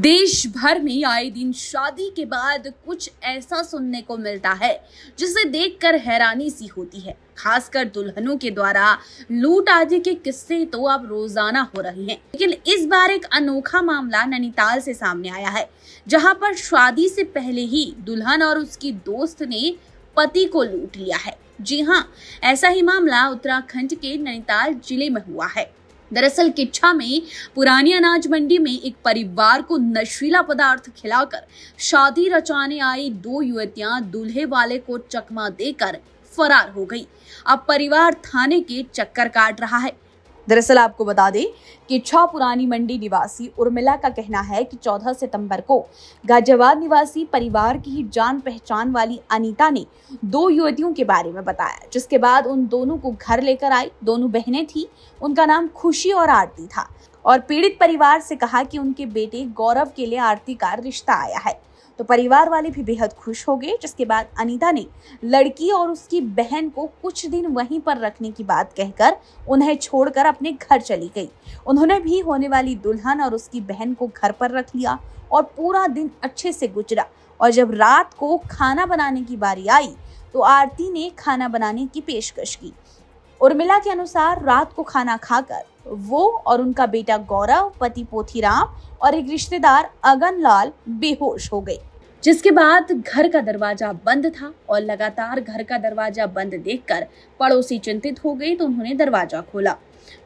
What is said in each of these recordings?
देश भर में आए दिन शादी के बाद कुछ ऐसा सुनने को मिलता है जिसे देखकर हैरानी सी होती है। खासकर दुल्हनों के द्वारा लूट आदि के किस्से तो अब रोजाना हो रहे हैं, लेकिन इस बार एक अनोखा मामला नैनीताल से सामने आया है, जहां पर शादी से पहले ही दुल्हन और उसकी दोस्त ने पति को लूट लिया है। जी हाँ, ऐसा ही मामला उत्तराखंड के नैनीताल जिले में हुआ है। दरअसल किच्छा में पुरानी अनाज मंडी में एक परिवार को नशीला पदार्थ खिलाकर शादी रचाने आई दो युवतियां दूल्हे वाले को चकमा देकर फरार हो गई। अब परिवार थाने के चक्कर काट रहा है। दरअसल आपको बता दें कि किच्छा पुरानी मंडी निवासी उर्मिला का कहना है कि 14 सितंबर को गाजियाबाद निवासी परिवार की ही जान पहचान वाली अनीता ने दो युवतियों के बारे में बताया, जिसके बाद उन दोनों को घर लेकर आई। दोनों बहनें थी, उनका नाम खुशी और आरती था, और पीड़ित परिवार से कहा कि उनके बेटे गौरव के लिए आरती का रिश्ता आया है। तो परिवार वाले भी बेहद खुश हो गए, जिसके बाद अनीता ने लड़की और उसकी बहन को कुछ दिन वहीं पर रखने की बात कहकर उन्हें छोड़कर अपने घर चली गई। उन्होंने भी होने वाली दुल्हन और उसकी बहन को घर पर रख लिया और पूरा दिन अच्छे से गुजरा। और जब रात को खाना बनाने की बारी आई तो आरती ने खाना बनाने की पेशकश की। उर्मिला के अनुसार रात को खाना खाकर वो और उनका बेटा गौरव, पति पोथीराम और एक रिश्तेदार अगनलाल बेहोश हो गए, जिसके बाद घर का दरवाजा बंद था और लगातार घर का दरवाजा बंद देखकर पड़ोसी चिंतित हो गए। तो उन्होंने दरवाजा खोला,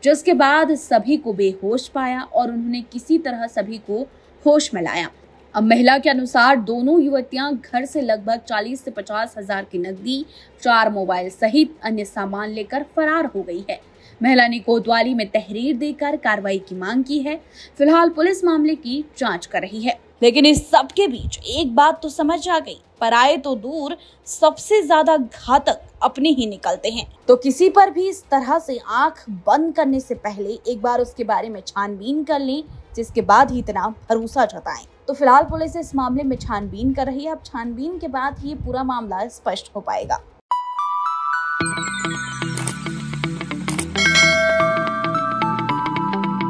जिसके बाद सभी को बेहोश पाया और उन्होंने किसी तरह सभी को होश में लाया। अब महिला के अनुसार दोनों युवतियां घर से लगभग 40 से 50 हजार की नकदी, 4 मोबाइल सहित अन्य सामान लेकर फरार हो गई है। महिला ने कोतवाली में तहरीर देकर कार्रवाई की मांग की है। फिलहाल पुलिस मामले की जांच कर रही है, लेकिन इस सब के बीच एक बात तो समझ आ गई, पराये तो दूर, सबसे ज्यादा घातक अपने ही निकलते हैं। तो किसी पर भी इस तरह से आंख बंद करने से पहले एक बार उसके बारे में छानबीन कर लें, जिसके बाद ही इतना भरोसा जताएं। तो फिलहाल पुलिस इस मामले में छानबीन कर रही है। अब छानबीन के बाद ये पूरा मामला स्पष्ट हो पाएगा।